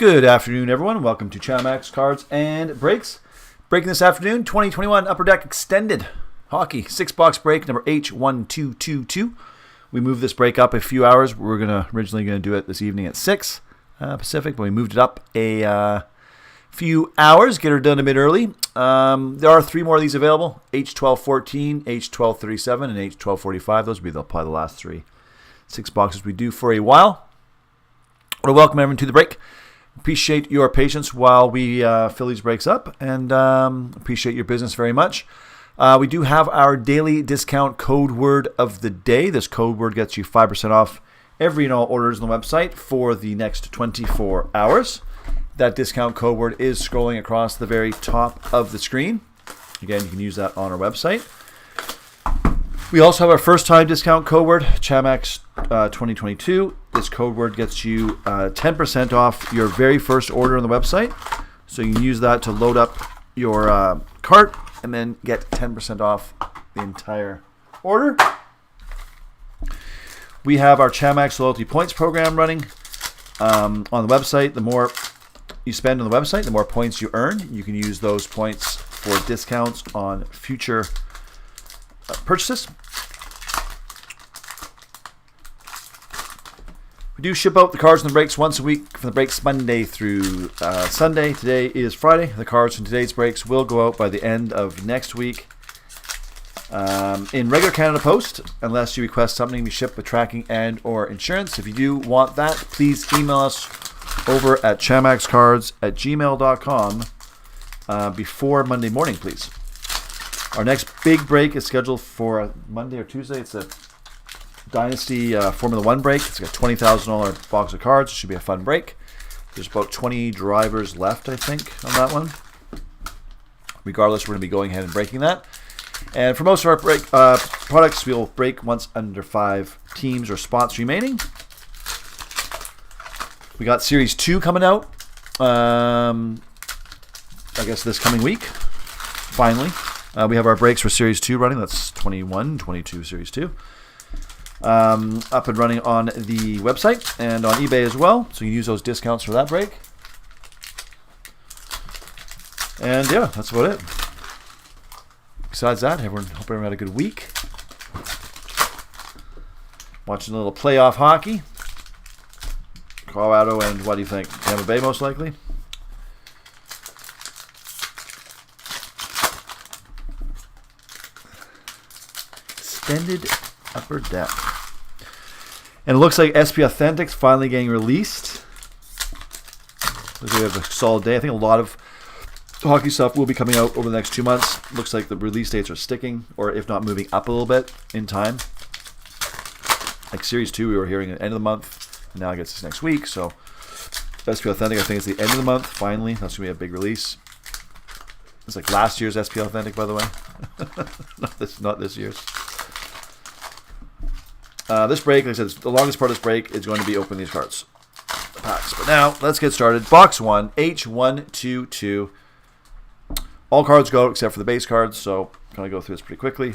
Good afternoon, everyone. Welcome to Chamax Cards and Breaks. Breaking this afternoon, 2021 Upper Deck Extended Hockey 6-box break number H1222. We moved this break up a few hours. We were originally going to do it this evening at 6 Pacific, but we moved it up a few hours, get her done a bit early. There are 3 more of these available, H1214, H1237, and H1245. Those will be probably the last 3 6 boxes we do for a while. I want to welcome everyone to the break. Appreciate your patience while we fill these breaks up, and appreciate your business very much. We do have our daily discount code word of the day. This code word gets you 5% off every and all orders on the website for the next 24 hours. That discount code word is scrolling across the very top of the screen. Again, you can use that on our website. We also have our first time discount code word, Chamax 2022. This code word gets you 10% off your very first order on the website. So you can use that to load up your cart and then get 10% off the entire order. We have our Chamax Loyalty Points program running on the website. The more you spend on the website, the more points you earn. You can use those points for discounts on future purchases. We do ship out the cards and the breaks once a week from the breaks Monday through Sunday. Today is Friday. The cards from today's breaks will go out by the end of next week in regular Canada Post, unless you request something we ship with tracking and or insurance. If you do want that, please email us over at chamaxcards@gmail.com before Monday morning, please. Our next big break is scheduled for Monday or Tuesday. It's a Dynasty Formula 1 break. It's got a $20,000 box of cards. It should be a fun break. There's about 20 drivers left, I think, on that one. Regardless, we're going to be going ahead and breaking that. And for most of our break products, we'll break once under 5 teams or spots remaining. We got Series 2 coming out, I guess this coming week, finally. We have our breaks for Series 2 running. That's 21, 22 Series 2. Up and running on the website and on eBay as well. So you can use those discounts for that break. And yeah, that's about it. Besides that, hope everyone had a good week. Watching a little playoff hockey. Colorado and what do you think? Tampa Bay most likely. Extended Upper Deck. And it looks like SP Authentics finally getting released. Looks like we have a solid day. I think a lot of hockey stuff will be coming out over the next 2 months. Looks like the release dates are sticking, or if not moving up a little bit in time. Like Series 2, we were hearing at the end of the month, and now I guess it's next week. So SP Authentic, I think it's the end of the month, finally. That's going to be a big release. It's like last year's SP Authentic, by the way. not this year's. This break, like I said, the longest part of this break is going to be opening these cards, the packs. But now, let's get started. Box 1, H122. All cards go out except for the base cards, so I'm going to go through this pretty quickly.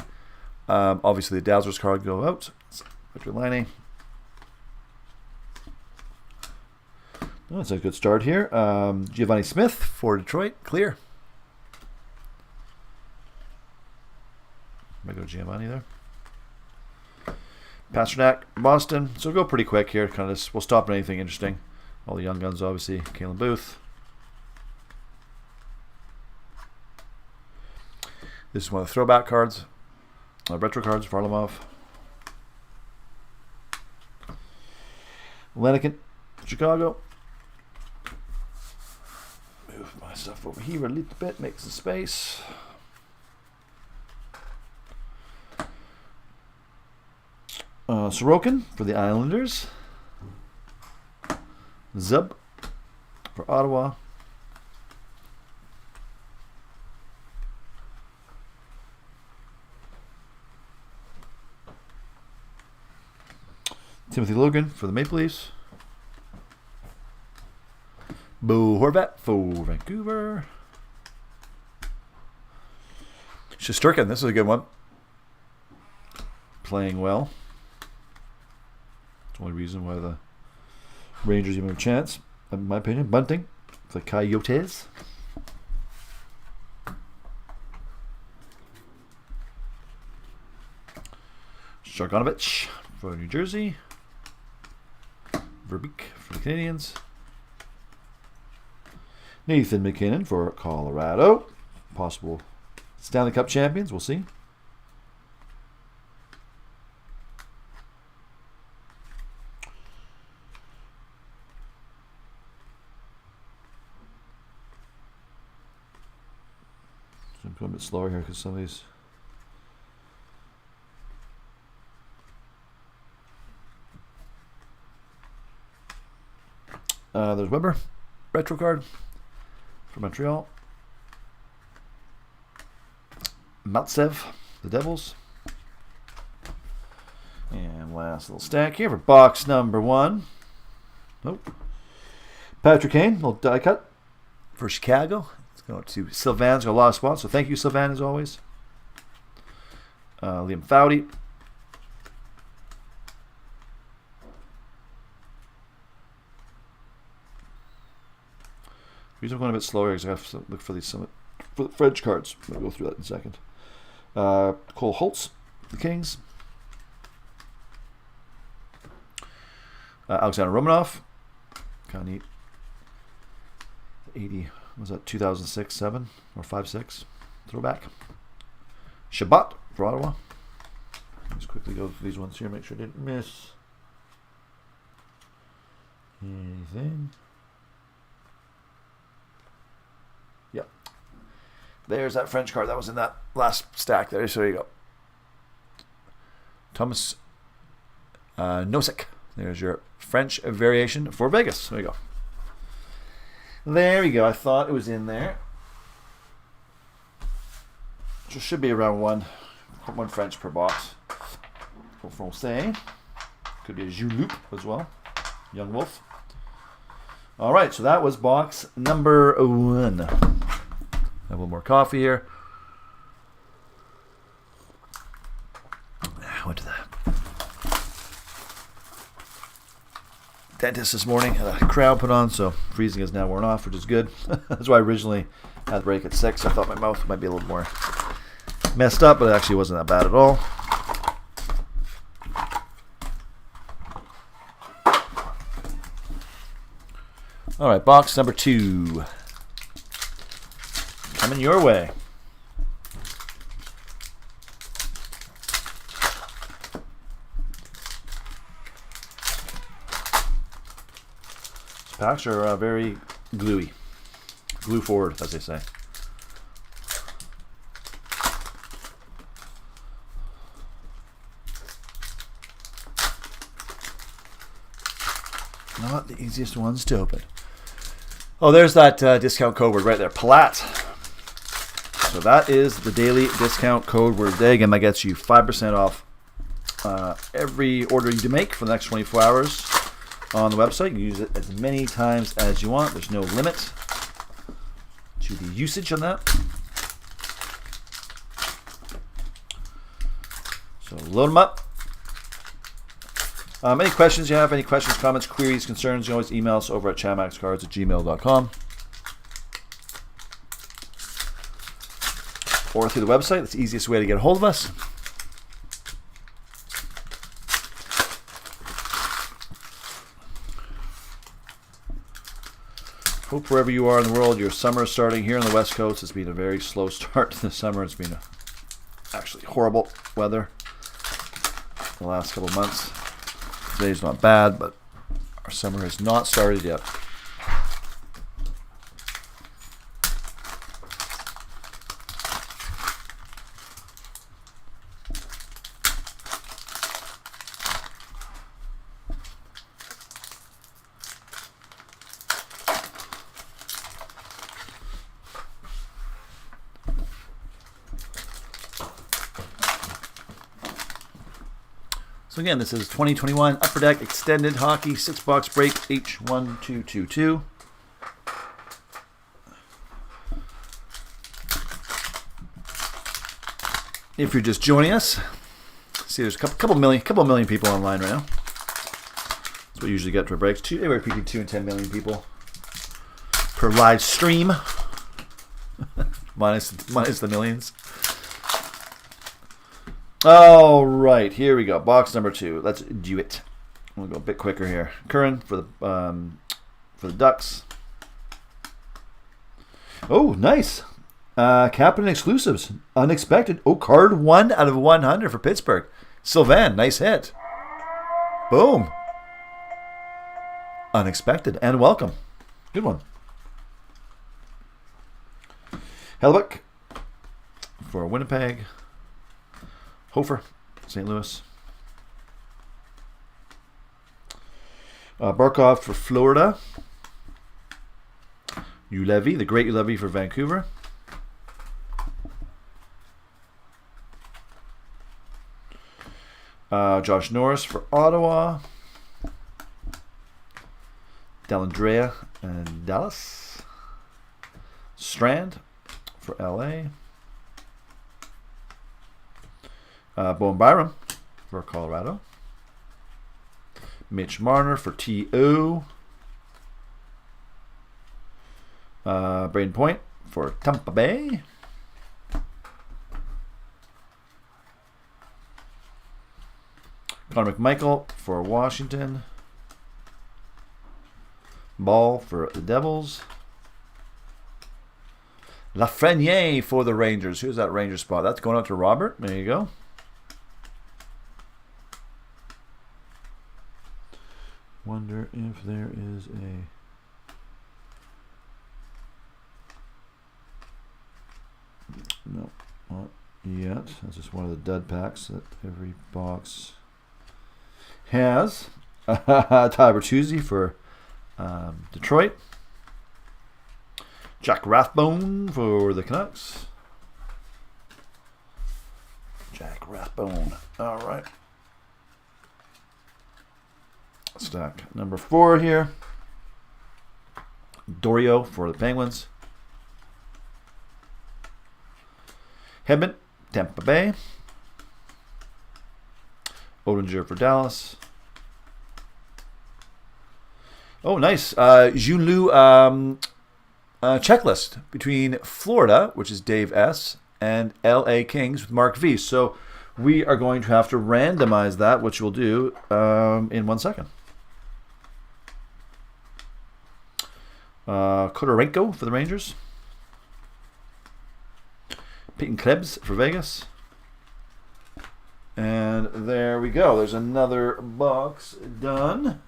Obviously, the Dazzlers card go out. Victor Laine. Oh, that's a good start here. Giovanni Smith for Detroit, clear. I'm going to go Giovanni there. Pasternak, Boston. So we'll go pretty quick here. Kind of, we'll stop at anything interesting. All the young guns, obviously. Kalen Booth. This is one of the throwback cards. Retro cards, Varlamov. Lenikin, Chicago. Move my stuff over here a little bit, make some space. Sorokin for the Islanders. Zub for Ottawa. Timothy Logan for the Maple Leafs. Bo Horvat for Vancouver. Shesterkin, this is a good one. Playing well. That's the only reason why the Rangers even have a chance. in my opinion, bunting. The Coyotes. Shargonovich for New Jersey. Verbeek for the Canadiens. Nathan McKinnon for Colorado. Possible Stanley Cup champions. We'll see. So I'm going a bit slower here because some of these. There's Weber, retro card for Montreal. Maltsev, the Devils. And last little stack here for box number 1. Nope. Patrick Kane, little die cut for Chicago. Let's go to Sylvan's got a lot of spots, so thank you, Sylvan, as always. Liam Foudy. I'm going a bit slower because I have to look for these for the French cards. I'll go through that in a second. Cole Holtz, the Kings. Alexander Romanov. Kind of neat. 80, was that 2006, 7 or 5-6? Throwback. Shabbat for Ottawa. Let's quickly go through these ones here, make sure I didn't miss anything. Yep. There's that French card that was in that last stack there. So there you go. Thomas Nosek. There's your French variation for Vegas. There you go. There we go. I thought it was in there. So it should be around one French per box. For Francais. Could be a Jules as well. Young Wolf. All right, so that was box number 1. Have a little more coffee here. I went to the dentist this morning. Had a crown put on, so freezing is now worn off, which is good. That's why I originally had the break at 6. I thought my mouth might be a little more messed up, but it actually wasn't that bad at all. All right, box number 2. Coming your way. These packs are very gluey. Glue forward, as they say. Not the easiest ones to open. Oh, there's that discount code word right there, Palat. So that is the daily discount code word today. Again, that gets you 5% off every order you make for the next 24 hours on the website. You can use it as many times as you want. There's no limit to the usage on that. So load them up. Any questions you have, any questions, comments, queries, concerns, you can always email us over at chamaxcards@gmail.com. Or through the website. That's the easiest way to get a hold of us. Hope wherever you are in the world, your summer is starting. Here on the West Coast, it's been a very slow start to the summer. It's been actually horrible weather the last couple of months. Today's not bad, but our summer has not started yet. So again, this is 2021 Upper Deck Extended Hockey 6-box break H1222. If you're just joining us, see there's a couple million people online right now. That's what we usually get for breaks. Anywhere between 2 and 10 million people per live stream. minus the millions. All right, here we go. Box number 2. Let's do it. We'll go a bit quicker here. Curran for the Ducks. Oh, nice. Captain exclusives. Unexpected. Oh, card 1 out of 100 for Pittsburgh. Sylvan, nice hit. Boom. Unexpected and welcome. Good one. Hellebuck for Winnipeg. Hofer, St. Louis. Barkov for Florida. Ulevy, the great Ulevy for Vancouver. Josh Norris for Ottawa. Dellandrea and Dallas. Strand for LA. Bowen Byram for Colorado. Mitch Marner for TO. Braden Point for Tampa Bay. Connor McMichael for Washington. Ball for the Devils. Lafreniere for the Rangers. Who's that Ranger spot? That's going out to Robert. There you go. Wonder if there is a... No, not yet. That's just one of the dud packs that every box has. Ty Bertuzzi for Detroit. Jack Rathbone for the Canucks. Jack Rathbone. All right. Stack number 4 here. Dorio for the Penguins. Hedman, Tampa Bay. Oettinger for Dallas. Oh, nice. Junlu checklist between Florida, which is Dave S., and LA Kings with Mark V. So we are going to have to randomize that, which we'll do in 1 second. Kodorenko for the Rangers. Peyton Krebs for Vegas. And there we go. There's another box done.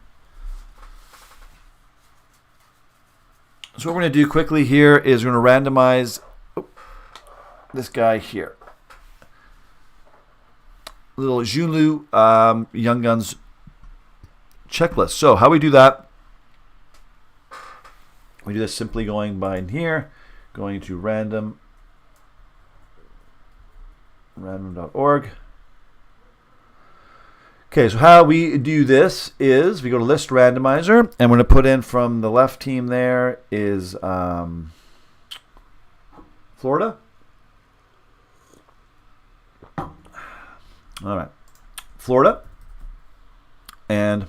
So what we're going to do quickly here is we're going to randomize this guy here. Little Junlu Young Guns checklist. So how we do that, we do this simply going by in here, going to random.org. Okay, so how we do this is we go to list randomizer, and we're going to put in from the left team there is Florida. All right, Florida and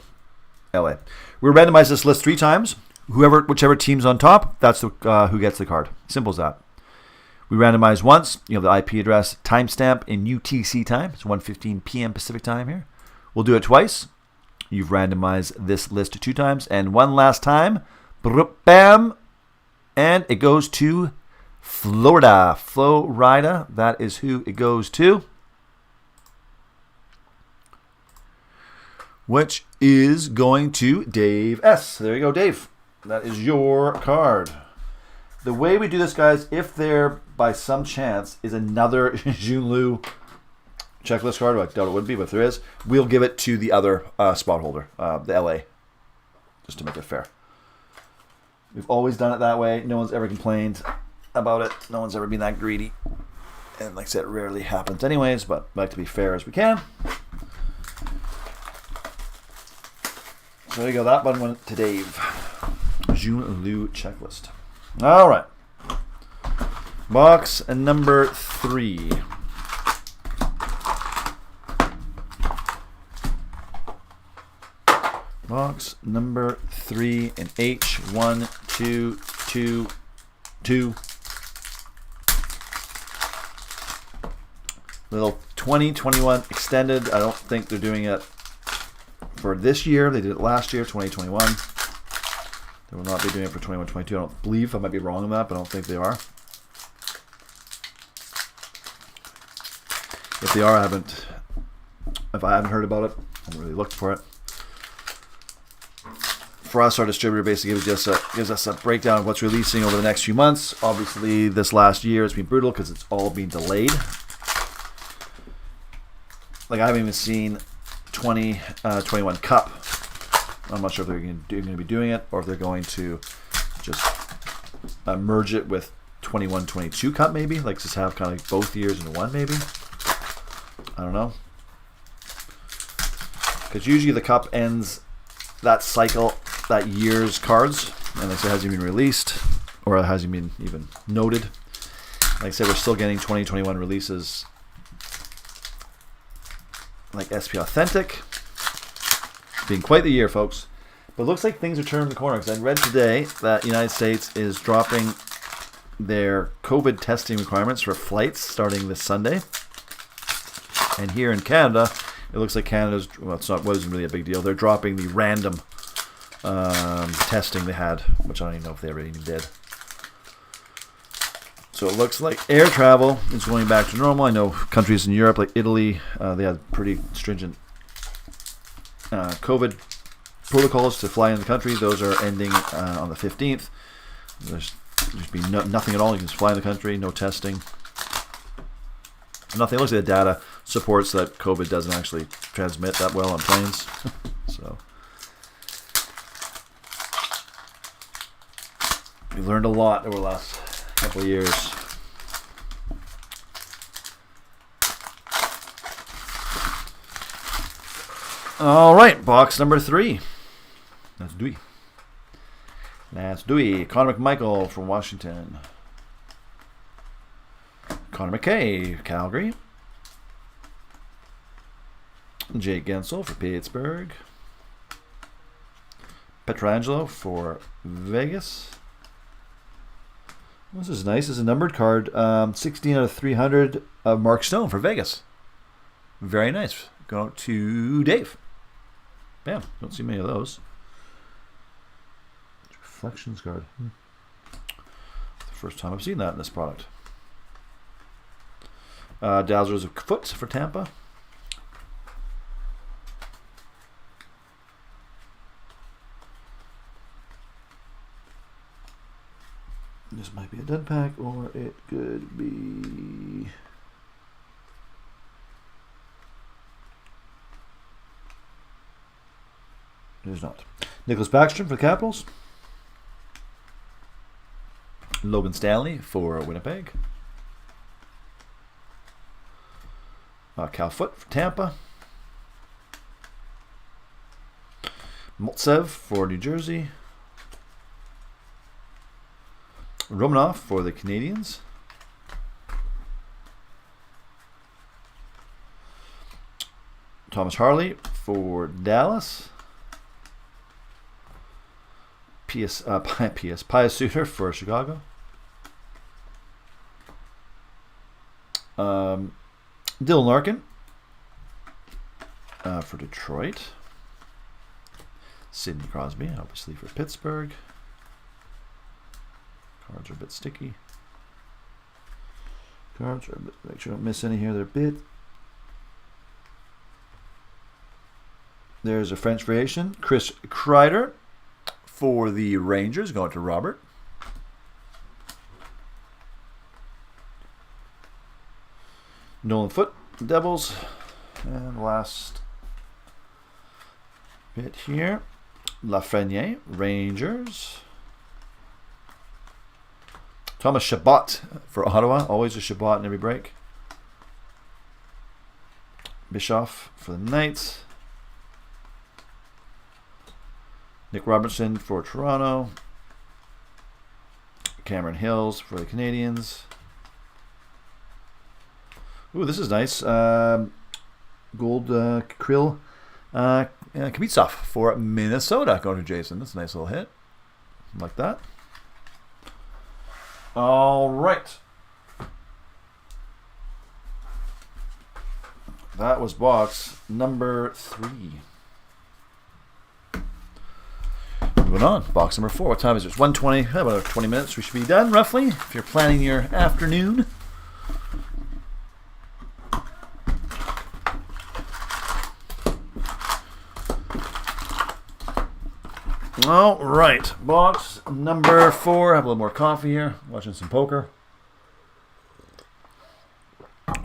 LA. We randomize this list 3 times. Whichever team's on top, that's the, who gets the card. Simple as that. We randomize once. You have the IP address, timestamp in UTC time. It's 1:15 p.m. Pacific time here. We'll do it twice. You've randomized this list 2 times. And one last time. Bam. And it goes to Florida. Florida. That is who it goes to. Which is going to Dave S. There you go, Dave. That is your card. The way we do this, guys, if there, by some chance, is another Junlu checklist card, I doubt it would be, but if there is, we'll give it to the other spot holder, the LA, just to make it fair. We've always done it that way. No one's ever complained about it. No one's ever been that greedy. And like I said, it rarely happens anyways, but I like to be fair as we can. So there you go. That one went to Dave. Junlu checklist. All right. Box number 3. Box number 3 in H123. 2, 2. Little 2021 extended. I don't think they're doing it for this year. They did it last year, 2021. They will not be doing it for 21-22. I don't believe. I might be wrong on that, but I don't think they are. If they are, if I haven't heard about it, I haven't really looked for it. For us, our distributor basically gives us a breakdown of what's releasing over the next few months. Obviously, this last year has been brutal because it's all been delayed. Like, I haven't even seen 2021 Cup. I'm not sure if they're going to be doing it or if they're going to just merge it with 21-22 Cup, maybe. Like, just have kind of like both years in one, maybe. I don't know. Because usually the Cup ends that cycle, that year's cards, and like I said, it hasn't been released, or it hasn't been even noted. Like I said, we're still getting 2021 releases like SP Authentic. Being quite the year, folks. But it looks like things are turning the corner, because I read today that the United States is dropping their COVID testing requirements for flights starting this Sunday. And here in Canada, it looks like Canada's, well, wasn't really a big deal. They're dropping the random testing they had, which I don't even know if they ever even did. So it looks like air travel is going back to normal. I know countries in Europe, like Italy, they had pretty stringent COVID protocols to fly in the country. Those are ending on the 15th. There's been nothing at all. You can just fly in the country, no testing. Nothing. It looks like the data supports that COVID doesn't actually transmit that well on planes. So we learned a lot over the last couple of years. All right, box number 3. Let's do it. Connor McMichael from Washington. Connor McKay, Calgary. Jake Gensel for Pittsburgh. Petrangelo for Vegas. This is nice. This is a numbered card. 16 out of 300 of Mark Stone for Vegas. Very nice. Going to Dave. Bam. Don't see many of those. Reflections card. The first time I've seen that in this product. Dazzlers of Foot for Tampa. This might be a dud pack, or it could be... It is not. Nicholas Backstrom for the Capitals. Logan Stanley for Winnipeg. Cal Foote for Tampa. Maltsev for New Jersey. Romanov for the Canadiens. Thomas Harley for Dallas. Pius Suter for Chicago. Dylan Larkin for Detroit. Sidney Crosby, obviously, for Pittsburgh. Cards are a bit sticky. Make sure I don't miss any here. They're a bit. There's a French variation. Chris Kreider for the Rangers, going to Robert. Nolan Foote, Devils. And last bit here. Lafreniere, Rangers. Thomas Chabot for Ottawa. Always a Chabot in every break. Bischoff for the Knights. Nick Robertson for Toronto. Cameron Hills for the Canadiens. Ooh, this is nice. Gold Krill Kaprizov for Minnesota. Going to Jason. That's a nice little hit. Like that. All right. That was box number 3. Moving on, box number 4. What time is it? It's 1:20. About 20 minutes. We should be done, roughly, if you're planning your afternoon. All right, box number 4. Have a little more coffee here. Watching some poker.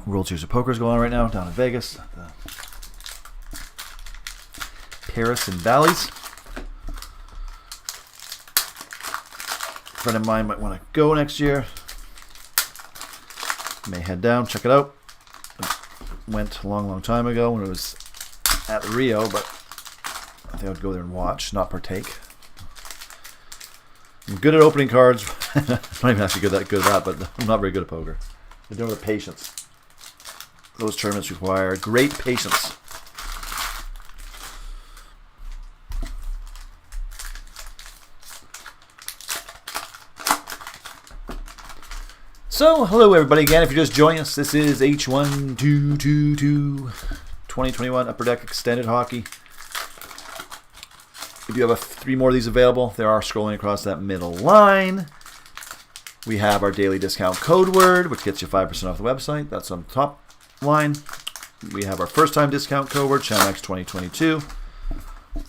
World Series of Poker is going on right now down in Vegas. Paris and Bally's. A friend of mine might want to go next year. May head down, check it out. Went a long time ago when it was at Rio, but I think I would go there and watch, not partake. I'm good at opening cards. I'm not even actually good at that, but I'm not very good at poker. I don't have the patience. Those tournaments require great patience. So, hello everybody again. If you're just joining us, this is H1222 2021 Upper Deck Extended Hockey. We do have 3 more of these available. They are scrolling across that middle line. We have our daily discount code word, which gets you 5% off the website. That's on the top line. We have our first time discount code word, ChamX 2022.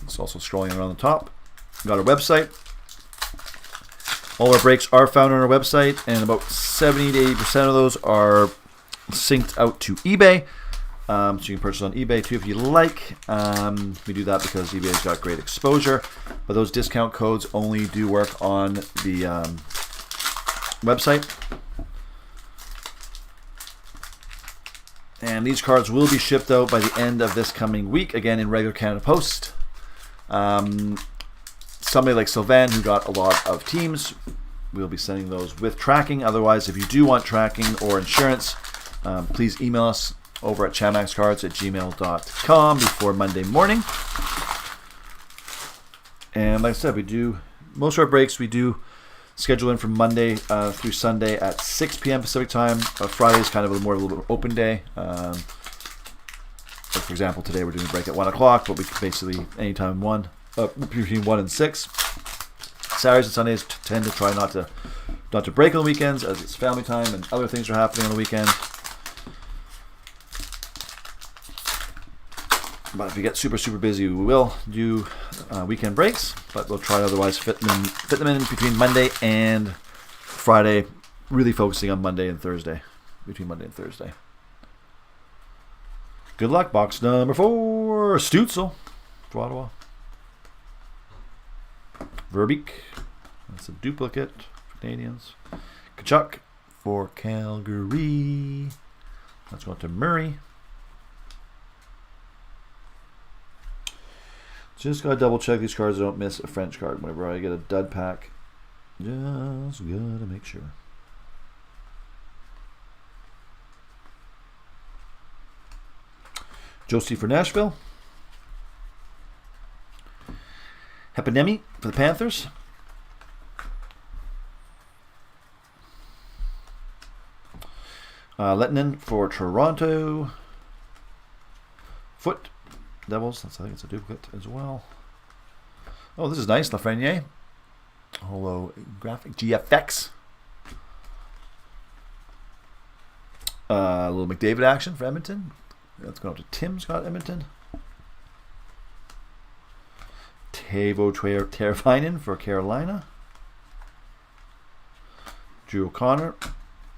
It's also scrolling around the top. We've got our website. All our breaks are found on our website, and about 70 to 80% of those are synced out to eBay. So you can purchase on eBay too if you like. We do that because eBay's got great exposure, but those discount codes only do work on the website. And these cards will be shipped out by the end of this coming week, again in regular Canada Post. Somebody like Sylvan, who got a lot of teams, we'll be sending those with tracking. Otherwise, if you do want tracking or insurance, please email us over at chamaxcards@gmail.com before Monday morning. And like I said, we do most of our breaks, we do schedule in from Monday through Sunday at 6 p.m. Pacific time. Friday is kind of a little bit open day. Like for example, today we're doing a break at 1 o'clock, but we can basically anytime between 1 and 6. Saturdays and Sundays tend to try not to break on the weekends, as it's family time and other things are happening on the weekend. But if we get super busy, we will do weekend breaks, but we'll try to otherwise fit them in between Monday and Friday, really focusing on Monday and Thursday, between Monday and Thursday. Good luck. Box number 4, Stützle for Ottawa. Verbeek, that's a duplicate for Canadians. Tkachuk for Calgary. Let's go to Murray. Just gotta double check these cards. I don't miss a French card whenever I get a dud pack. Just gotta make sure. Josie for Nashville. Heponiemi for the Panthers. Lettinen for Toronto. Foot Devils. I think it's a duplicate as well. Oh, this is nice. Lafreniere. Holographic GFX. A little McDavid action for Edmonton. Let's go up to Tim's got Edmonton. Teuvo Teravainen for Carolina. Drew O'Connor,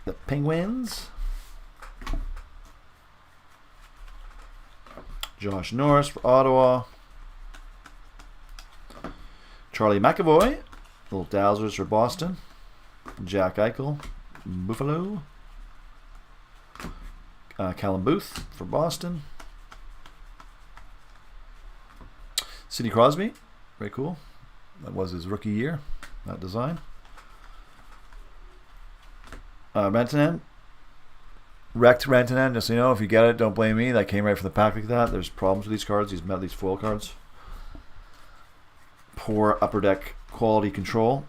the Penguins. Josh Norris for Ottawa. Charlie McAvoy, little Dazzlers for Boston. Jack Eichel, Buffalo. Callum Booth for Boston. Sidney Crosby, very cool. That was his rookie year, that design. Rantanen. Wrecked Rantanen, just so you know, if you get it, don't blame me. That came right from the pack like that. There's problems with these cards, these foil cards. Poor upper deck quality control.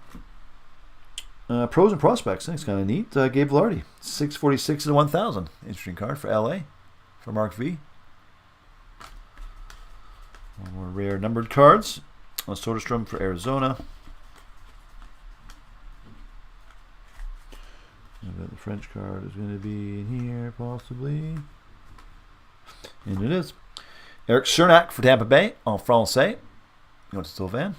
Pros and prospects. That's kind of neat. Gabe Vilardi, 646 to 1,000. Interesting card for LA, for Mark V. One more rare numbered cards. Soderstrom for Arizona. The French card is going to be in here, possibly. And it is. Eric Cernak for Tampa Bay, en français. Going to Sylvan.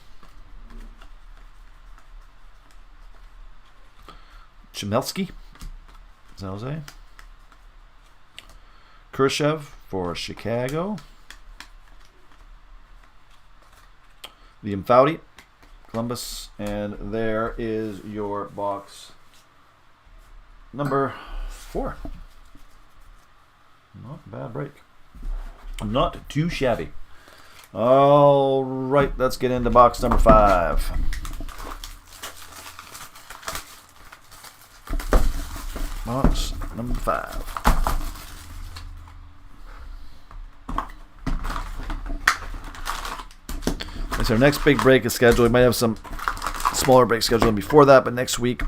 Chmelski, San Jose. Khrushchev for Chicago. Liam Foudy, Columbus. And there is your box number 4. Not a bad break. Not too shabby. All right, let's get into box number 5. Box number 5. So our next big break is scheduled. We might have some smaller breaks scheduled before that, but next week,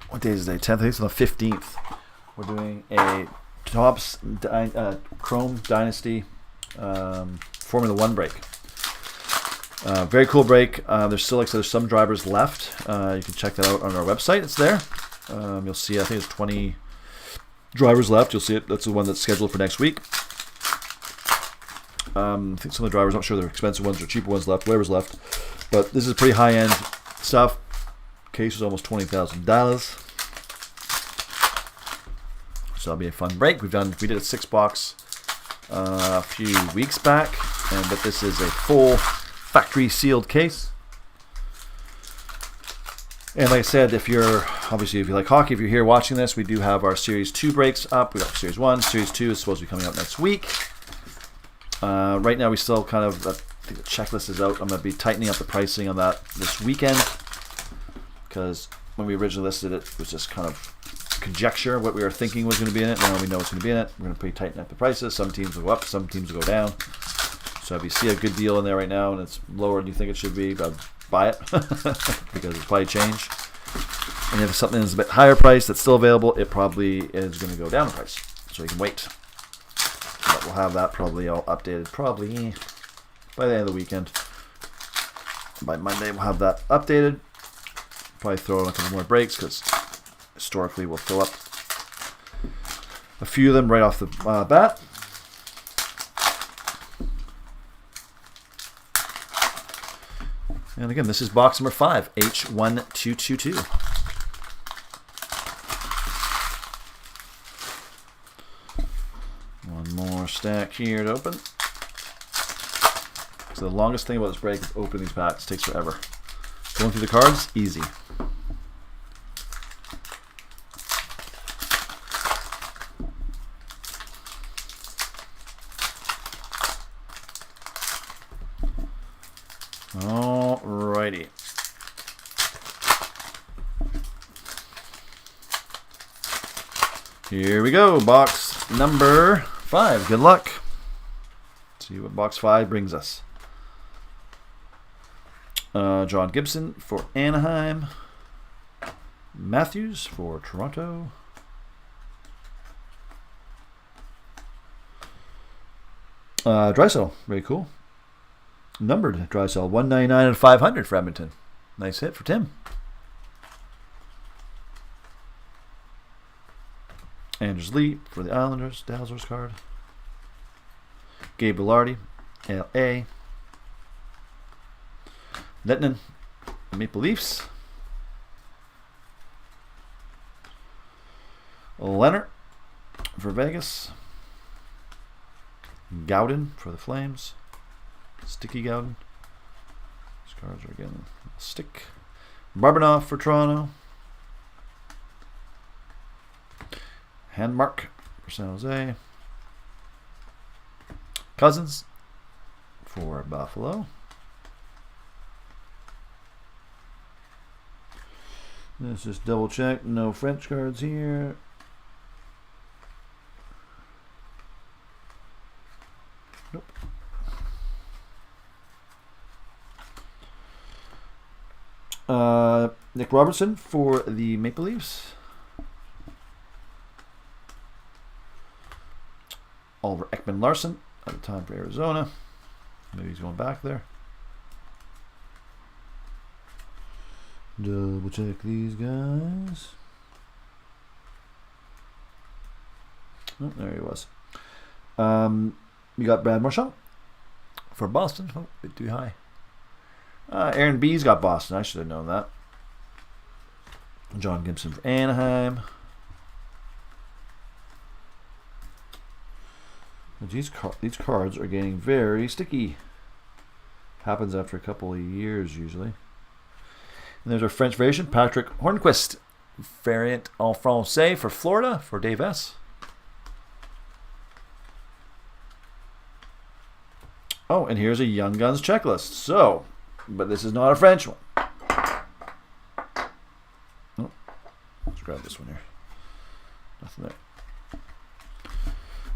what day is it? 10th, I think it's on the 15th. We're doing a Topps Chrome Dynasty Formula 1 break. Very cool break. There's still, like I said, there's some drivers left. You can check that out on our website. It's there. You'll see, I think it's 20 drivers left. You'll see it. That's the one that's scheduled for next week. I think some of the drivers, I'm not sure they're expensive ones or cheaper ones left, whatever's left. But this is pretty high-end stuff. Case was almost $20,000. So that'll be a fun break. We did a 6-box a few weeks back, but this is a full factory sealed case. And like I said, if you like hockey, if you're here watching this, we do have our Series 2 breaks up. We got Series 1. Series 2 is supposed to be coming out next week. Right now, we still kind of, I think the checklist is out. I'm going to be tightening up the pricing on that this weekend, because when we originally listed it, it was just kind of conjecture what we were thinking was going to be in it. Now we know what's going to be in it. We're going to tighten up the prices. Some teams will go up, some teams will go down. So if you see a good deal in there right now and it's lower than you think it should be, buy it because it's probably changed. And if something is a bit higher price that's still available, it probably is going to go down in price. So you can wait. But we'll have that probably all updated probably by the end of the weekend. By Monday we'll have that updated. Probably throw in a couple more breaks because historically we'll fill up a few of them right off the bat. And again, this is box number 5, H1222. One more stack here to open. So the longest thing about this break is opening these packs. It takes forever. Going through the cards, easy. Alrighty. Here we go. Box number 5. Good luck. Let's see what box 5 brings us. John Gibson for Anaheim. Matthews for Toronto. Drysdale, very cool. Numbered Drysdale, 199 and 500 for Edmonton. Nice hit for Tim. Anders Lee for the Islanders, Dazzlers card. Gabe Vilardi, LA. Lettinen, Maple Leafs. Leonard for Vegas. Gowden for the Flames. Sticky Gowden. These cards are again stick. Barbanoff for Toronto. Handmark for San Jose. Cousins for Buffalo. Let's just double check. No French cards here. Nope. Nick Robertson for the Maple Leafs. Oliver Ekman-Larsson at the time for Arizona. Maybe he's going back there. Double check these guys. Oh, there he was. We got Brad Marchand for Boston. Oh, a bit too high. Aaron B's got Boston. I should have known that. John Gibson for Anaheim. These cards are getting very sticky. Happens after a couple of years usually. And there's our French variation, Patrick Hornquist, variant en français for Florida for Dave S. Oh, and here's a Young Guns checklist. So, but this is not a French one. Oh, let's grab this one here. Nothing there.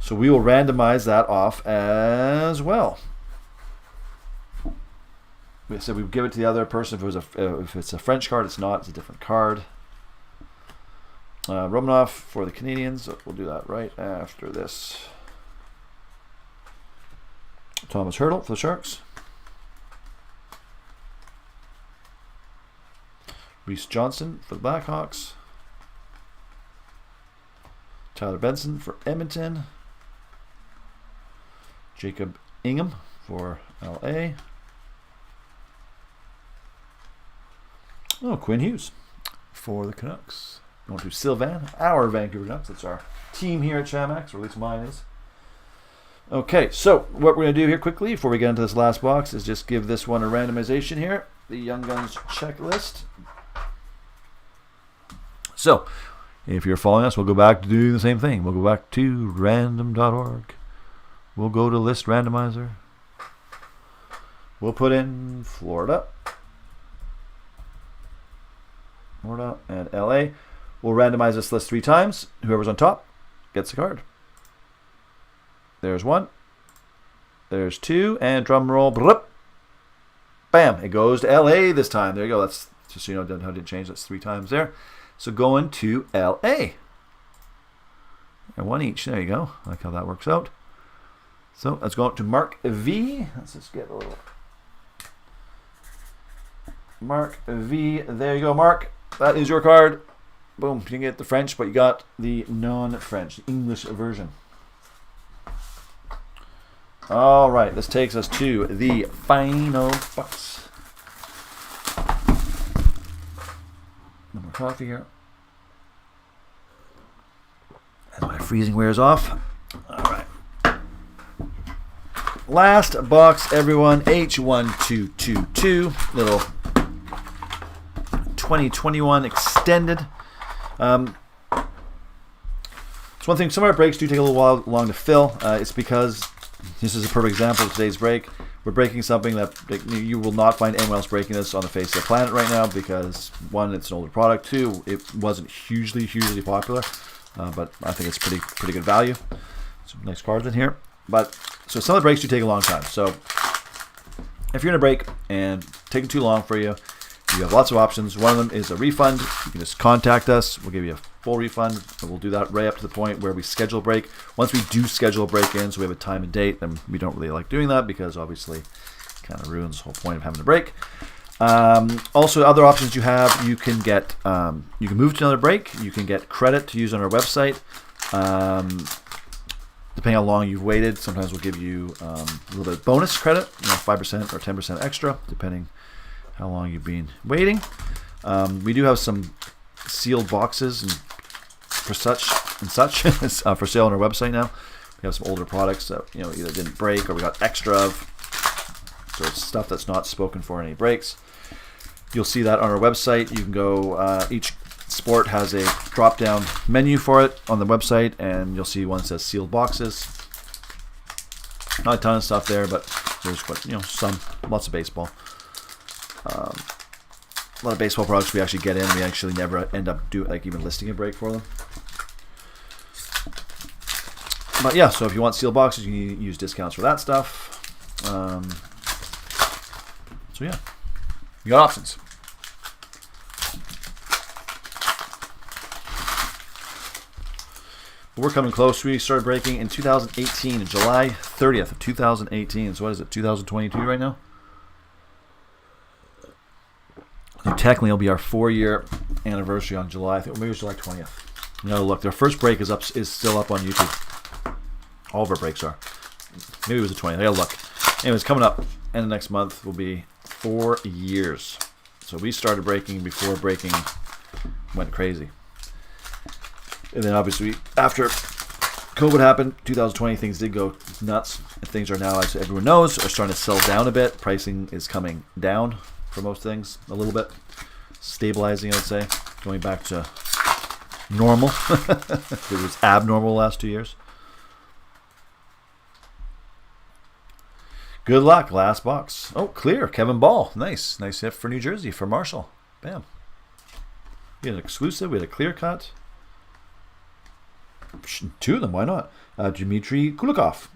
So we will randomize that off as well. We said we would give it to the other person if it's a French card. It's not. It's a different card. Romanov for the Canadians. We'll do that right after this. Thomas Hertl for the Sharks. Reese Johnson for the Blackhawks. Tyler Benson for Edmonton. Jacob Ingham for LA. Oh, Quinn Hughes for the Canucks. Going to Sylvan, our Vancouver Canucks. That's our team here at Chamax, or at least mine is. Okay, so what we're going to do here quickly before we get into this last box is just give this one a randomization here. The Young Guns checklist. So, if you're following us, we'll go back to do the same thing. We'll go back to random.org. We'll go to list randomizer. We'll put in Florida and LA. We'll randomize this list 3 times. Whoever's on top gets a card. There's 1. There's 2. And drum roll. Bam. It goes to LA this time. There you go. That's just so you know how I did change. That's 3 times there. So going to LA. And 1 each. There you go. I like how that works out. So let's go up to Mark V. Let's just get a little. Mark V. There you go, Mark. That is your card. Boom. You didn't get the French, but you got the non-French, the English version. All right. This takes us to the final box. No more coffee here. As my freezing wears off. All right. Last box, everyone. H1222. Little 2021 extended. It's one thing. Some of our breaks do take a little while long to fill. It's because this is a perfect example of today's break. We're breaking something that you will not find anyone else breaking this on the face of the planet right now because 1, it's an older product. 2, it wasn't hugely popular, but I think it's pretty good value. Some nice cards in here. But so some of the breaks do take a long time. So if you're in a break and taking too long for you, you have lots of options. One of them is a refund. You can just contact us. We'll give you a full refund. And we'll do that right up to the point where we schedule a break. Once we do schedule a break in, so we have a time and date, then we don't really like doing that because obviously it kind of ruins the whole point of having a break. Also, other options you have, you can get, you can move to another break. You can get credit to use on our website. Depending how long you've waited, sometimes we'll give you a little bit of bonus credit, 5% or 10% extra, depending how long you've been waiting. We do have some sealed boxes and for such for sale on our website now. We have some older products that either didn't break or we got extra of. So it's stuff that's not spoken for in any breaks. You'll see that on our website. You can go. Each sport has a drop-down menu for it on the website, and you'll see one that says sealed boxes. Not a ton of stuff there, but there's lots of baseball. A lot of baseball products we actually get in. We actually never end up even listing a break for them. But yeah, so if you want sealed boxes, you can use discounts for that stuff. So yeah, you got options. We're coming close. We started breaking in 2018, July 30th of 2018. So what is it, 2022 right now? So technically, it'll be our 4-year anniversary on July. I think maybe it's July 20th. You know, look, their first break is still up on YouTube. All of our breaks are. Maybe it was the 20th. I gotta look. Anyways, coming up, and the next month will be 4 years. So we started breaking before breaking went crazy. And then obviously after COVID happened, 2020, things did go nuts. And things are now, as everyone knows, are starting to sell down a bit. Pricing is coming down for most things a little bit. Stabilizing, I would say. Going back to normal. It was abnormal the last 2 years. Good luck. Last box. Oh, clear. Kevin Ball. Nice. Nice hit for New Jersey, for Marshall. Bam. We had an exclusive. We had a clear cut. 2 of them. Why not? Dmitry Kulikov.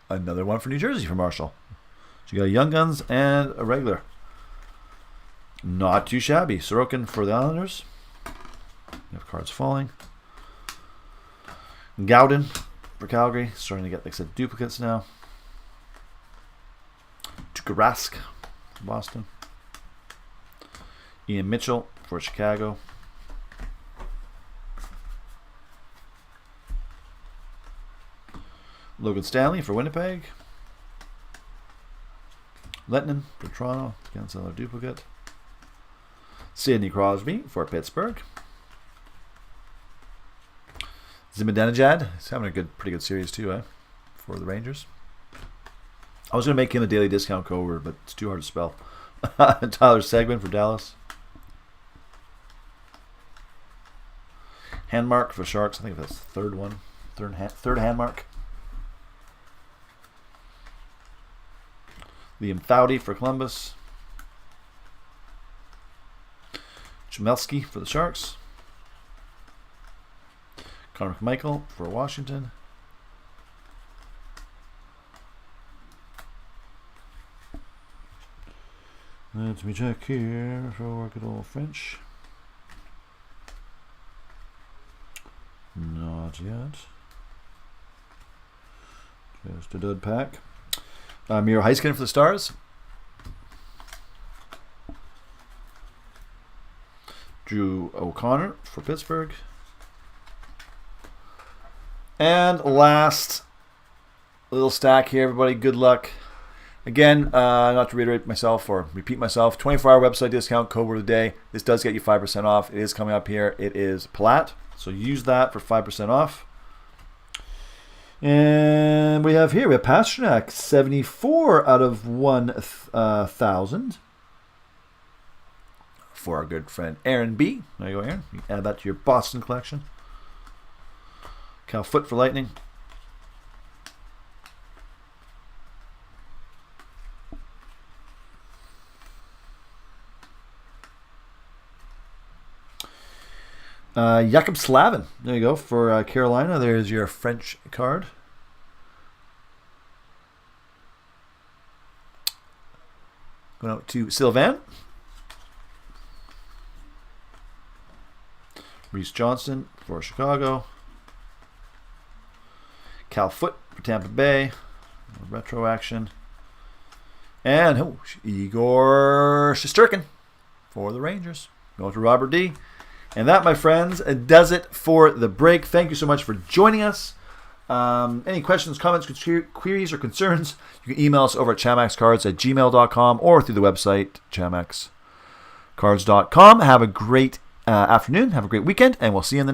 Another one for New Jersey, for Marshall. So you got a Young Guns and a regular. Not too shabby. Sorokin for the Islanders. You have cards falling. Gowden for Calgary. Starting to get, like I said, duplicates now. Tukarask for Boston. Ian Mitchell for Chicago. Logan Stanley for Winnipeg. Lettinen for Toronto. Against another duplicate. Sidney Crosby for Pittsburgh. Zibanejad. He's having a pretty good series too, for the Rangers. I was going to make him a daily discount cover, but it's too hard to spell. Tyler Seguin for Dallas. Handmark for Sharks. I think that's the third one. Third handmark. Liam Foudy for Columbus. Chmelski for the Sharks. Connor McMichael for Washington. Let me check here for good old French. Not yet. Just a dud pack. Miro Heiskanen for the Stars. Drew O'Connor for Pittsburgh. And last little stack here, everybody. Good luck. Again, not to reiterate myself or repeat myself, 24-hour website discount, code word of the day. This does get you 5% off. It is coming up here. It is Palat. So use that for 5% off. And we have Pasternak, 74 out of 1,000. For our good friend Aaron B. There you go, Aaron. You can add that to your Boston collection. Cal Foote for Lightning. Jakob Slavin. There you go. For Carolina, there's your French card. Going out to Sylvain. Reese Johnston for Chicago. Cal Foote for Tampa Bay. Retro action. And Igor Shesterkin for the Rangers. Going to Robert D. And that, my friends, does it for the break. Thank you so much for joining us. Any questions, comments, queries, or concerns, you can email us over at chamaxcards@gmail.com or through the website, chamaxcards.com. Have a great afternoon. Have a great weekend, and we'll see you in the next